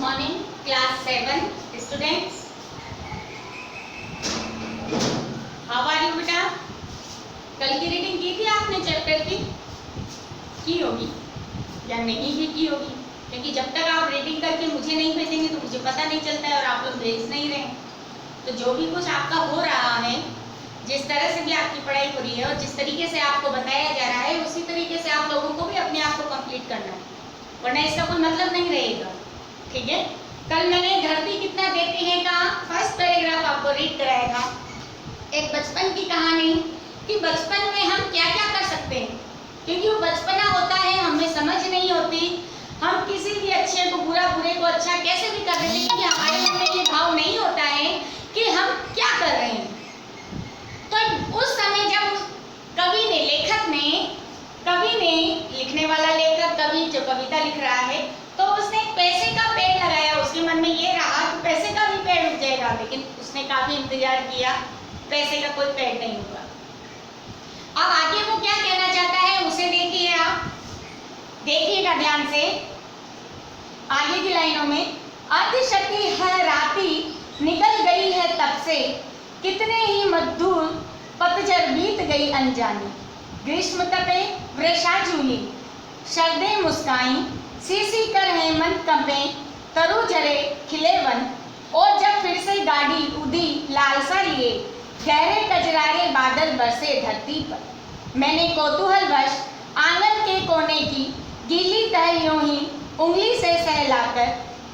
morning, class 7 students. How are you बेटा? कल की रीडिंग की थी आपने चैप्टर की होगी या नहीं भी की होगी, क्योंकि जब तक आप रीडिंग करके मुझे नहीं भेजेंगे तो मुझे पता नहीं चलता है और आप लोग भेज नहीं रहे हैं। तो जो भी कुछ आपका हो रहा है, जिस तरह से भी आपकी पढ़ाई हो रही है और जिस तरीके से आपको बताया जा रहा है, उसी तरीके से आप लोगों को भी अपने आप को कंप्लीट करना है, वरना इसका कोई मतलब नहीं रहेगा। ठीक है, कल मैंने धरती कितना देती है का फर्स्ट पैराग्राफ आपको रीड कराया था, एक बचपन की कहानी कि बचपन में हम क्या क्या कर सकते हैं, क्योंकि वो बचपना होता है, हमें समझ नहीं होती, हम किसी भी अच्छे को बुरा, बुरे को अच्छा कैसे भी कर देते हैं, क्योंकि हमारे मन में ये भाव नहीं होता है कि हम क्या कर रहे हैं। तो उस समय जब कवि ने, लेखक ने, कवि ने, लिखने वाला लेखक, कवि जो कविता लिख रहा है, तो उसने पैसे का पेड़ लगाया। उसके मन में ये रहा कि पैसे का भी पेड़ उग जाएगा, लेकिन उसने काफी इंतजार किया, पैसे का कोई पेड़ नहीं हुआ। अब आगे वो क्या कहना चाहता है उसे देखिए, आप देखिएगा ध्यान से आगे की लाइनों में। अर्धशती है राती निकल गई है तब से, कितने ही मधुर पतझड़ बीत गई अनजानी। ग्रीष्म तपे वृषा झूली, शरदें मुस्काई, सीसी कर हेमंत कंपे, तरु जरे खिले वन। और जब फिर से गाड़ी उदी लालसा लिए, गहरे कजरारे बादल बरसे धरती पर। मैंने कौतूहलवश आंगन के कोने की गीली तह यूं ही उंगली से सहलाकर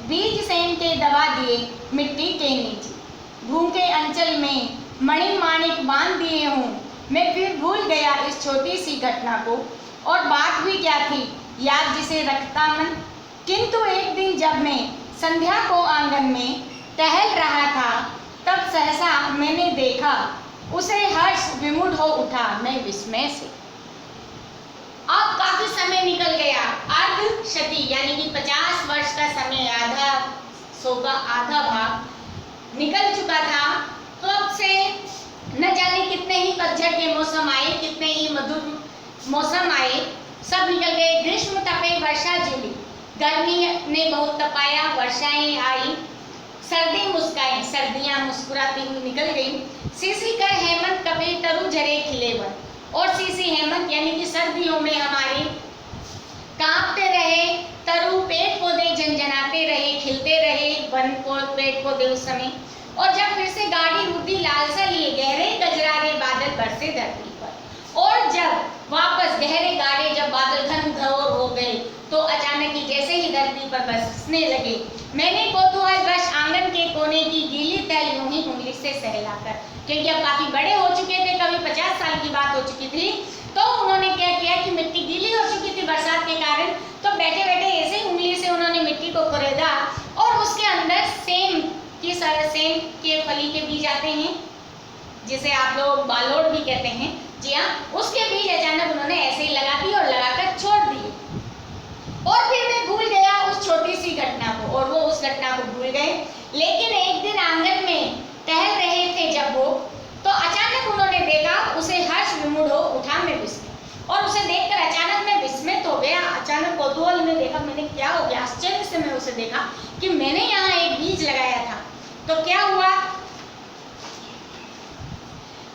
बीज सेन के दबा दिए मिट्टी के नीचे। भूखे अंचल में मणि माणिक बांध दिए हूँ, मैं फिर भूल गया इस छोटी सी घटना को, और बात भी क्या थी याद जिसे रखता मन। किंतु एक दिन जब मैं संध्या को आंगन में टहल रहा था, तब सहसा मैंने देखा उसे हर्ष विमूढ़ हो उठा मैं विस्मय से। अब काफी समय निकल गया, अर्धशती यानी कि 50 वर्ष का समय, आधा सौ का आधा भाग निकल चुका था। तो अब से न जाने कितने ही पतझड़ के मौसम आए, कितने ही मधुर मौसम आए, सब निकल गए। ग्रीष्म तपे वर्षा झूली, गर्मी ने बहुत तपाया, वर्षाएं आई, सर्दी मुस्काई, सर्दियां मुस्कुराती हुई निकल गई। सीसी कर हेमंत कपे तरु जरे खिले वन, और सीसी हेमंत यानी कि सर्दियों में हमारे कांपते रहे तरु, पेड़ पौधे झनझनाते रहे, खिलते रहे वन को पेड़ पौधे उस समय। और जब फिर से गाड़ी उड़ी लालसा लिए, गहरे गजरारे बादल बरसे धरती पर। और जब वापस गहरे गाढ़े जब बादल घन घोर हो गए, तो अचानक ही जैसे ही धरती पर बरसने लगे, मैंने कौतूहलवश आंगन के कोने की गीली तह यूं ही उंगली से सहलाकर, क्योंकि अब काफी बड़े हो चुके थे, कभी 50 साल की बात हो चुकी थी, तो उन्होंने क्या किया कि मिट्टी गीली हो चुकी थी बरसात के कारण, तो बैठे बैठे ऐसे ही उंगली से उन्होंने मिट्टी को खुरेदा और उसके अंदर सेम के फली के बीज आते हैं, जिसे आप लोग बालोड़ भी कहते हैं, जी हाँ, उसके बीज अचानक उन्होंने ऐसे ही लगा दिए और लगाकर छोड़ दिए। और फिर मैं भूल गया उस छोटी सी घटना को, और वो उस घटना को भूल गए। लेकिन एक दिन आंगन में टहल रहे थे जब वो, तो अचानक उन्होंने देखा उसे हर्ष विमूढ़ हो उठा मैं विस्मय, और उसे देखकर अचानक मैं विस्मित हो गया। अचानक कौतूहल में देखा, मैंने क्या हो गया, आश्चर्य से मैं उसे देखा कि मैंने यहाँ एक बीज लगाया था। तो क्या हुआ,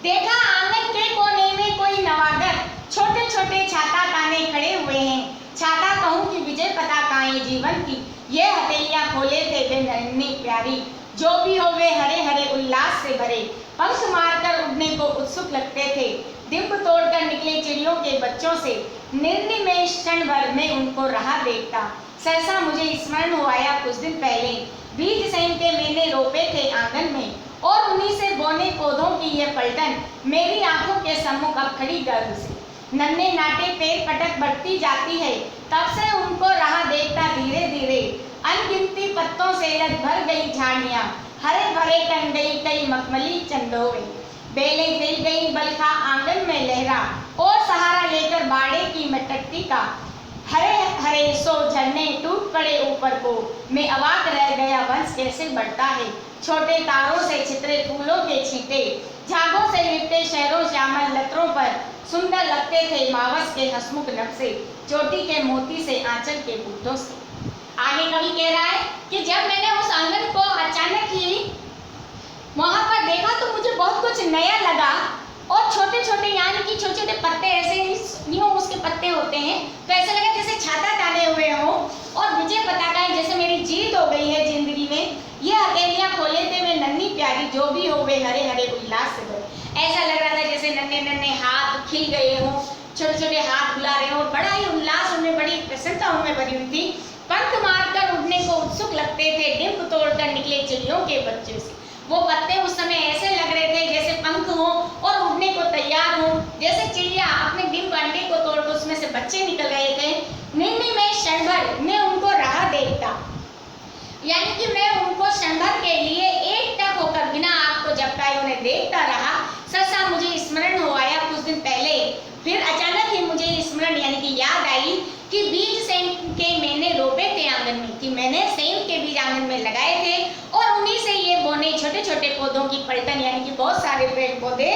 देखा आंगन के कोने में कोई नवागत छोटे छोटे छाता ताने खड़े हुए हैं। छाता कहूँ कि विजय पताकाएं जीवन की, ये हथेलियां खोले थे वे नन्ही प्यारी, जो भी हो वे हरे हरे उल्लास से भरे, पंख मारकर उड़ने को उत्सुक लगते थे, दिव्य तोड़कर निकले चिड़ियों के बच्चों से। निर्निमेष क्षण भर में उनको रहा देखता, सहसा मुझे स्मरण हो आया कुछ दिन पहले बीज सेन के मैंने रोपे थे आंगन में, और उन्हीं से बोने पौधों की ये पलटन मेरी आंखों के सम्मुख अब खड़ी गर्व से। नन्हे नाटे पेड़ पटक बढ़ती जाती है, तब से उनको राह देखता धीरे धीरे, अनगिनती पत्तों से लद भर गई झाड़ियां, हरे भरे टन गई कई मखमली चंदोवे, बेलें फैल गई बलखा आंगन में लहरा, और सहारा लेकर बाड़े की मटकती का हरे हरे सो झरने टूट पड़े ऊपर को। मैं अवाक रह गया, वंश कैसे बढ़ता है, छोटे तारों से छितरे फूलों के छींटे, झागों से लिपटे शहरों श्यामल लतरों पर सुंदर लगते थे मावस के हसमुख नक्शे, चोटी के मोती से आंचल के बूटों से। आगे कवि कह रहा है कि जब मैंने उस आंगन को अचानक ही वहां पर देखा तो मुझे बहुत कुछ नया लगा और छोटे छोटे यानी कि छोटे छोटे पत्ते ऐसे यूं उसके पत्ते होते हैं तो ऐसा लगा जैसे छाता डाले हुए हो और विजय पताका है जैसे मेरी जीत हो गई है जिंदगी में। ये हथेलियां खोले थे वे नन्ही प्यारी जो भी हो वे हरे हरे उल्लास से भरे। ऐसा लग रहा था जैसे नन्हे नन्हे हाथ खिल गए हों, छोटे छोटे हाथ बुला रहे हो और बड़ा ही उल्लास उनमें, बड़ी प्रसन्नता उनमें भरी हुई थी। पंख मारकर उड़ने को उत्सुक लगते थे डिंप तोड़कर निकले चिड़ियों के बच्चे से। वो पत्ते उस समय ऐसे लग रहे थे जैसे पंख हो और उड़ने को तैयार हो, जैसे चिड़िया अपने डिंप अंडे को तोड़कर उसमें से बच्चे निकल रहे थे। निन्नी में क्षण भर मैं उनको राह देखता, यानी कि मैं उनको क्षण भर के लिए एकटक होकर बिना आँख को झपकाए उन्हें देखता रहा। सहसा मुझे स्मरण हो आया कुछ दिन पहले, फिर अचानक ही मुझे स्मरण यानी कि याद आई कि बीज सेम के मैंने रोपे थे आंगन में, कि मैंने सेम के बीज आंगन में लगाए थे और उन्हीं से ये बोने छोटे छोटे पौधों की पलटन यानी कि बहुत सारे पेड़ पौधे।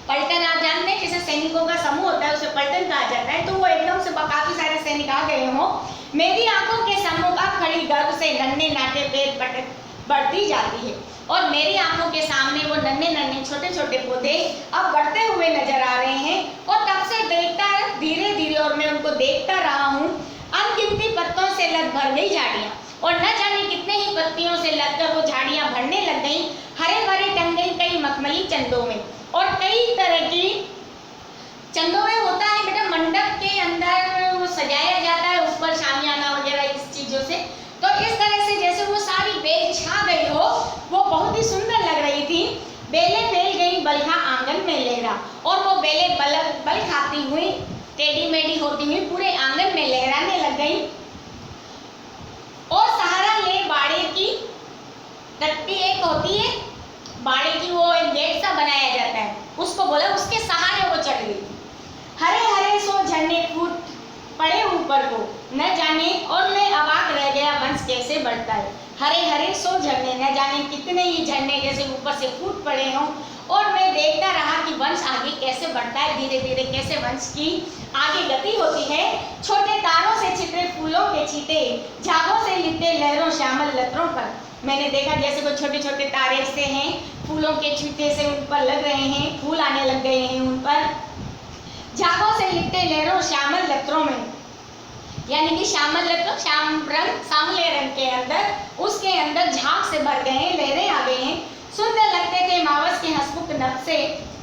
पलटन आप जानते हैं जैसे सैनिकों का समूह होता है उसे पलटन कहा जाता है। तो वो एकदम से काफी सारे सैनिक आ गए हों। मेरी आंखों के सम्मुख खड़ी गर्भ से नन्हे नाटे पेड़ बढ़ती जाती है और मेरी आंखों के सामने वो नन्हे नन्हे छोटे छोटे पौधे अब बढ़ते हुए नजर आ रहे हैं और तब से देखता धीरे धीरे और मैं उनको देखता रहा हूँ। अनगिनती पत्तों से लद भर गई झाड़ियाँ और न जाने कितने ही पत्तियों से लगकर वो झाड़ियाँ भरने लग गई। हरे भरे टंग गई कई मखमली चंदों में और कई तरह की चंदों में होता है बेटा मंडप के अंदर वो सजाया जाता है ऊपर शामियाना वगैरह इस चीजों से। तो इस तरह से जैसे वो सारी बेल छा गई हो वो बहुत ही सुंदर लग रही थी। बेलें फैल गई बलखा आंगन में लहरा और वो बेलें बल खाती हुई टेढ़ी मेढ़ी होती हुई पूरे आंगन में लहराने लग गई। और सहारा ले बाड़े की टट्टी एक होती है, बाड़े की वो एक गेट सा बनाया जाता है उसको बोला, उसके सहारे वो चढ़ गई। हरे हरे सो झरने फूट पड़े ऊपर को न जाने और मैं अवाक रह गया वंश कैसे बढ़ता है। हरे हरे सो झरने न जाने कितने ही झरने जैसे ऊपर से फूट पड़े हों और मैं देखता रहा कि वंश आगे कैसे बढ़ता है, धीरे धीरे कैसे वंश की आगे गति होती है। छोटे तारों से छिपे फूलों के छींटे झागों से लिपटे लहरों श्यामल लतरों पर मैंने देखा जैसे वो छोटे छोटे तारे से हैं फूलों के छींटे से उन पर लग रहे हैं, फूल आने लग गए हैं उन पर। झागों से लिपटे लहरों श्यामल लतरों में यानी कि श्यामल लतरों श्याम रंग सांवले रंग के अंदर उसके अंदर झाग से भर गए हैं, लहरें आ गई हैं। सुंदर लगते थे मावस के हंसमुख नभ से,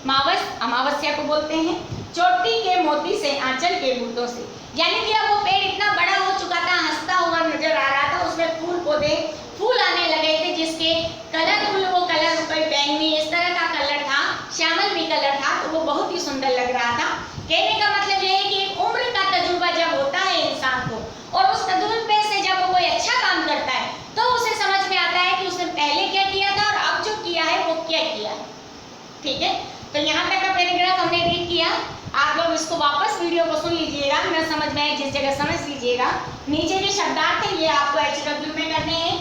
मावस अमावस्या को बोलते हैं, चोटी के मोती से आंचल के बूटों से। यानी कि अब वो पेड़ इतना बड़ा हो चुका था, हंसता हुआ नजर आ रहा था, उसमें फूल पौधे फूल आने लगे थे जिसके कलरफुल वो कलर कोई बैंगनी इस तरह का कलर था, श्यामल भी कलर था, तो वो बहुत ही सुंदर लग रहा था। कहने का मतलब यह है कि एक उम्र का तजुर्बा जब होता है इंसान को और उस तजुर्बे से जब वो कोई अच्छा काम करता है तो उसे समझ में आता है कि उसने पहले क्या किया था और अब जो किया है वो क्या किया है। ठीक है, तो यहाँ तक का पैराग्राफ हमने रीड किया। आप लोग इसको वापस वीडियो को सुन लीजिएगा, न समझ में आए जिस जगह समझ लीजिएगा। नीचे जो शब्दार्थ है ये आपको HW में करने हैं।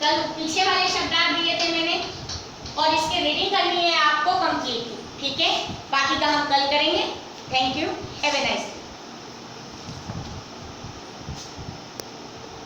कल पीछे वाले शब्दार्थ दिए थे मैंने और इसकी रीडिंग करनी है आपको कंप्लीट। ठीक है, बाकी का हम कल करेंगे। Thank you, have a nice day.